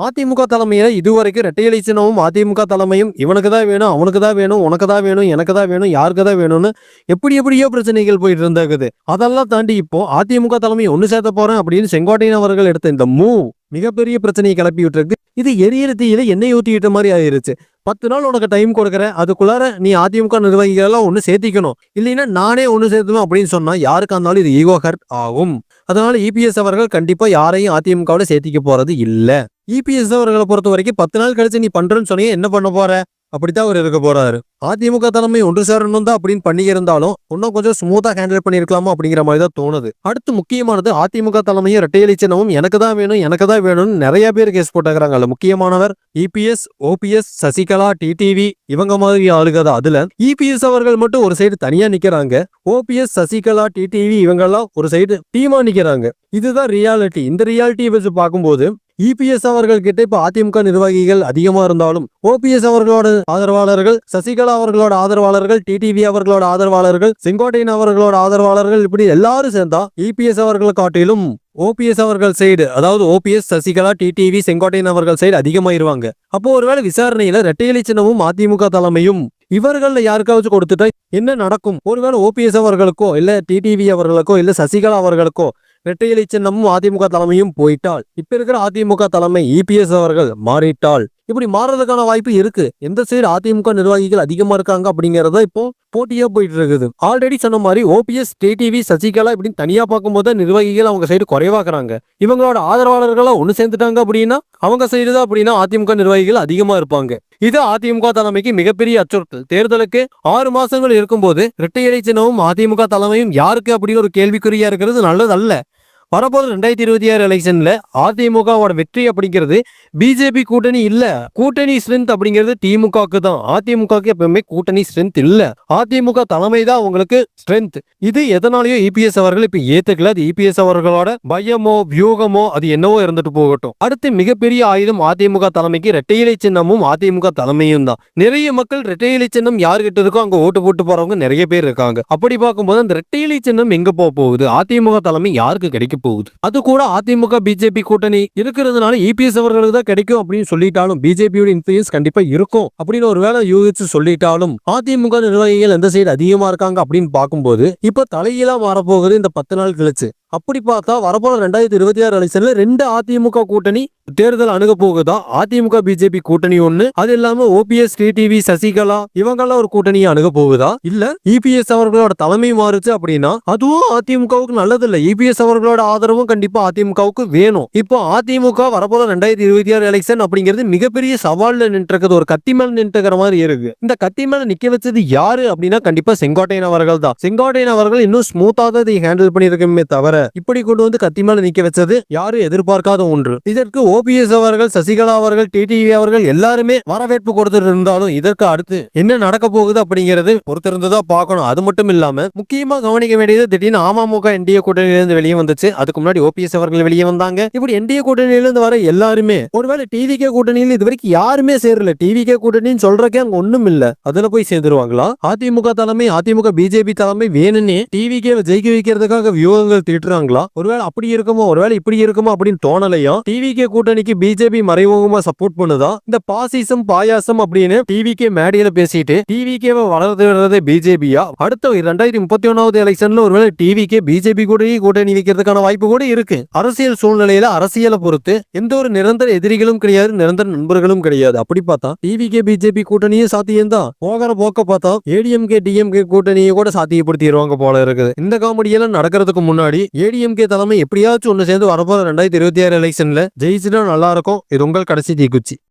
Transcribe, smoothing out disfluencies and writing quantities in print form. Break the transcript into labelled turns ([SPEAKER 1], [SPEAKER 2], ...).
[SPEAKER 1] அதிமுக தலைமையில இதுவரைக்கும் இரட்டை இலை சின்னமும் அதிமுக தலைமையும் இவனுக்கு தான் வேணும், அவனுக்கு தான் வேணும், உனக்கு தான் வேணும், எனக்கு தான் வேணும், யாருக்கு தான் வேணும்னு எப்படியோ பிரச்சனைகள் போயிட்டு இருந்தாக்குது. அதெல்லாம் தாண்டி இப்போ அதிமுக தலைமை ஒண்ணு சேர்த்த போறேன் அப்படின்னு செங்கோட்டையன் அவர்கள் எடுத்த இந்த மிகப்பெரிய பிரச்சனையை கிளப்பி விட்டுருக்கு. இது எரியற தீயில எண்ணெய் ஊத்திக்கிட்ட மாதிரி ஆயிருச்சு. 10 நாள் உனக்கு டைம் கொடுக்குறேன், அதுக்குள்ளார நீ அதிமுக நிர்வாகிகள் எல்லாம் ஒண்ணு சேர்த்திக்கணும், இல்லைன்னா நானே ஒண்ணு சேர்த்துவேன் அப்படின்னு சொன்னா யாருக்கா இருந்தாலும் இது ஈகோ ஹர்ட் ஆகும். அதனால இபிஎஸ் அவர்கள் கண்டிப்பா யாரையும் அதிமுகவோட சேர்த்திக்க போறது இல்ல. இபிஎஸ் அவர்களை பொறுத்த வரைக்கும் 10 நாள் கழிச்சு நீ பண்றேன்னு சொன்னீங்க, என்ன பண்ண போற அப்படித்தான் அவர் இருக்க போறாரு. அதிமுக தலைமை ஒன்று சேரணும் தான் அப்படின்னு பண்ணி இருந்தாலும் இன்னும் கொஞ்சம் ஸ்மூத்தா ஹேண்டில் பண்ணிருக்கலாமா அப்படிங்கிற மாதிரி தான் தோணுது. அடுத்து முக்கியமானது அதிமுக தலைமையும் இரட்டை இலை சின்னமும் எனக்கு தான் வேணும், எனக்கு தான் வேணும்னு நிறைய பேர் கேஸ் போட்டாங்க. அதுல முக்கியமானவர் இபிஎஸ், ஓபிஎஸ், சசிகலா, டிடிவி இவங்க மாதிரி ஆளுகதா. அதுல இபிஎஸ் அவர்கள் மட்டும் ஒரு சைடு தனியா நிக்கிறாங்க, ஓபிஎஸ், சசிகலா, டிடிவி இவங்க எல்லாம் ஒரு சைடு டீமா நிக்கிறாங்க. இதுதான் ரியாலிட்டி. இந்த ரியாலிட்டியை வச்சு பார்க்கும்போது இபிஎஸ் அவர்கள் கிட்ட இப்ப அதிமுக நிர்வாகிகள் அதிகமா இருந்தாலும் ஓபிஎஸ் அவர்களோட ஆதரவாளர்கள், சசிகலா அவர்களோட ஆதரவாளர்கள், டிடிவி அவர்களோட ஆதரவாளர்கள், செங்கோட்டையன் அவர்களோட ஆதரவாளர்கள் இப்படி எல்லாரும் சேர்ந்தா இபிஎஸ் அவர்களை காட்டிலும் ஓபிஎஸ் அவர்கள் சைடு, அதாவது ஓபிஎஸ், சசிகலா, டிடிவி, செங்கோட்டையன் அவர்கள் சைடு அதிகமாயிருவாங்க. அப்போ ஒருவேளை விசாரணையில இரட்டை இலை சின்னமும் அதிமுக தலைமையும் இவர்கள யாருக்காவது கொடுத்துட்டா என்ன நடக்கும்? ஒருவேளை ஓபிஎஸ் அவர்களுக்கோ இல்ல டிடிவி அவர்களுக்கோ இல்ல சசிகலா அவர்களுக்கோ இரட்டை இலை சின்னமும் அதிமுக தலைமையும் போயிட்டால், இப்ப இருக்கிற அதிமுக தலைமை இபிஎஸ் அவர்கள் மாறிட்டால் இப்படி மாறதுக்கான வாய்ப்பு இருக்கு. எந்த சைடு அதிமுக நிர்வாகிகள் அதிகமா இருக்காங்க அப்படிங்கறத இப்போ போட்டியா போயிட்டு இருக்குது. ஆல்ரெடி சொன்ன மாதிரி ஓபிஎஸ், டிடிவி, சசிகலா இப்படின்னு தனியா பார்க்கும்போது நிர்வாகிகள் அவங்க சைடு குறைவாக்குறாங்க. இவங்களோட ஆதரவாளர்களா ஒண்ணு சேர்ந்துட்டாங்க அப்படின்னா அவங்க சைடு தான் அப்படின்னா அதிமுக நிர்வாகிகள் அதிகமா இருப்பாங்க. இது அதிமுக தலைமைக்கு மிகப்பெரிய அச்சுறுத்தல். தேர்தலுக்கு 6 மாசங்கள் இருக்கும்போது இரட்டை இலை சின்னமும் அதிமுக தலைமையும் யாருக்கு அப்படின்னு ஒரு கேள்விக்குறியா இருக்கிறது நல்லதல்ல. வரப்போது 2026 எலெக்ஷன்ல அதிமுகவோட வெற்றி அப்படிங்கிறது பிஜேபி கூட்டணி இல்ல, கூட்டணி ஸ்ட்ரென்த் அப்படிங்கிறது திமுகவுக்கு தான். அதிமுகவுக்கு எப்பவுமே கூட்டணி ஸ்ட்ரென்த் இல்ல, அதிமுக தலைமை தான் உங்களுக்கு ஸ்ட்ரென்த். இது எதனாலயோ இபிஎஸ் அவர்கள் இப்ப ஏத்துக்கல. அது இபிஎஸ் அவர்களோட பயமோ வியூகமோ அது என்னவோ இருந்துட்டு போகட்டும். அடுத்து மிகப்பெரிய ஆயுதம் அதிமுக தலைமைக்கு இரட்டை இலை சின்னமும் அதிமுக தலைமையும் தான். நிறைய மக்கள் இரட்டை இலை சின்னம் யாருகிட்ட இருக்கோ அங்க ஓட்டு போட்டு போறவங்க நிறைய பேர் இருக்காங்க. அப்படி பார்க்கும்போது அந்த இரட்டை இலை சின்னம் எங்க போகுது, அதிமுக தலைமை யாருக்கு கிடைக்கும் போகுது? அது கூட அதிமுக பிஜேபி கூட்டணி இருக்கிறதுனால இபிஎஸ் அவர்களுக்கு தான் கிடைக்கும் அப்படின்னு சொல்லிட்டாலும் பிஜேபியோட இன்ஃப்ளூயன்ஸ் கண்டிப்பா இருக்கும் அப்படின்னு ஒரு வேளை யூகிச்சு சொல்லிட்டாலும் அதிமுக நிர்வாகிகள் எந்த சைடு அதிகமா இருக்காங்க அப்படின்னு பார்க்கும்போது இப்ப தலையிலா மாறப்போகுது இந்த 10 நாள் கழிச்சு. அப்படி பார்த்தா வரப்போற 2026 எலெக்ஷன்ல 2 அதிமுக கூட்டணி தேர்தல் அணுக போகுதா. அதிமுக பிஜேபி கூட்டணி ஒண்ணு, அது இல்லாம ஓபிஎஸ், டிடிவி, சசிகலா இவங்கெல்லாம் ஒரு கூட்டணியை அணுக போகுதா. இல்ல இபிஎஸ் அவர்களோட தலைமை மாறுச்சு அப்படின்னா அதுவும் அதிமுகவுக்கு நல்லது இல்ல. இபிஎஸ் அவர்களோட ஆதரவும் கண்டிப்பா அதிமுகவுக்கு வேணும். இப்போ அதிமுக வரப்போற 2026 எலெக்ஷன் அப்படிங்கிறது மிகப்பெரிய சவால்ல நின்றுக்கிறது, ஒரு கத்தி மேல நின்றுக்கிற மாதிரி இருக்கு. இந்த கத்தி மேல நிக்க வச்சது யாரு அப்படின்னா கண்டிப்பா செங்கோட்டையன் அவர்கள் தான். செங்கோட்டையன் அவர்கள் இன்னும் ஸ்மூத்தா தான் இதை ஹேண்டில் பண்ணிருக்கமே தவிர இப்படி கொண்டு வந்து கத்தி மேல நிக்க வச்சது யாரும் எதிர்பார்க்காத ஒன்று. இதற்கு ஓபிஎஸ் அவர்கள், சசிகலா அவர்கள், டிடிவி அவர்கள் எல்லாருமே வரவேற்பு கொடுத்துட்டு இருந்தாலும் இதற்கு அடுத்து என்ன நடக்க போகுது அப்படிங்கிறது பொறுத்திருந்துதான் பார்க்கணும். அது மட்டும் இல்லாம முக்கியமா கவனிக்க வேண்டியது திடீர்னு அமமுக என்டிஏ கூட்டணியிலிருந்து வெளியே வந்துச்சு. அதுக்கு முன்னாடி ஓபிஎஸ் அவர்கள் வெளியே வந்தாங்க. இப்படி என்டிஏ கூட்டணியிலிருந்து வர எல்லாருமே ஒருவேளை டிவிகே கூட்டணியில் இதுவரைக்கும் யாருமே சேரல. டிவிகே கூட்டணின்னு சொல்றக்கே அங்க ஒண்ணும் இல்ல, அதுல போய் சேர்ந்துருவாங்களா? அதிமுக தலைமை, அதிமுக பிஜேபி தலைமை வேணும்னே டிவிகே ஜெயிக்க வைக்கிறதுக்காக வியூகங்கள் தீட்டுறாங்களா? ஒருவேளை அப்படி இருக்குமோ, ஒருவேளை இப்படி இருக்குமோ அப்படின்னு தோணலையா? டிவிகே கூட்டணிக்கு பிஜேபி மறைமுகமா சப்போர்ட் பண்ணுதா? இந்த பாசிசம் பாயாசம் அப்படின்னு டிவிகே மேடையில பேசிட்டு டிவிகேவை வளர்த்து பிஜேபியா? அடுத்த 2031 எலெக்ஷன்ல ஒருவேளை டிவிகே பிஜேபி கூட்டணி வைக்கிறதுக்கான வாய்ப்பு கூட இருக்கு. அரசியல் சூழ்நிலையில அரசியலை பொறுத்து எந்த ஒரு நிரந்தர எதிரிகளும் கிடையாது, நிரந்தர நண்பர்களும் கிடையாது. அப்படி பார்த்தா டிவிகே பிஜேபி கூட்டணியே சாத்தியம் தான். போகிற போக்க பார்த்தா ஏடிஎம்கே டிஎம்கே கூட்டணியை கூட சாத்தியப்படுத்திடுவாங்க போல இருக்குது. இந்த காமெடியெல்லாம் நடக்கிறதுக்கு முன்னாடி ஏடிஎம்கே தலைமை எப்படியாச்சும் ஒண்ணு சேர்ந்து வரப்போற 2026 எலெக்ஷன்ல ஜெயிச்சுட்டா நல்லா இருக்கும். இது உங்கள் கடைசி தீக்குச்சி.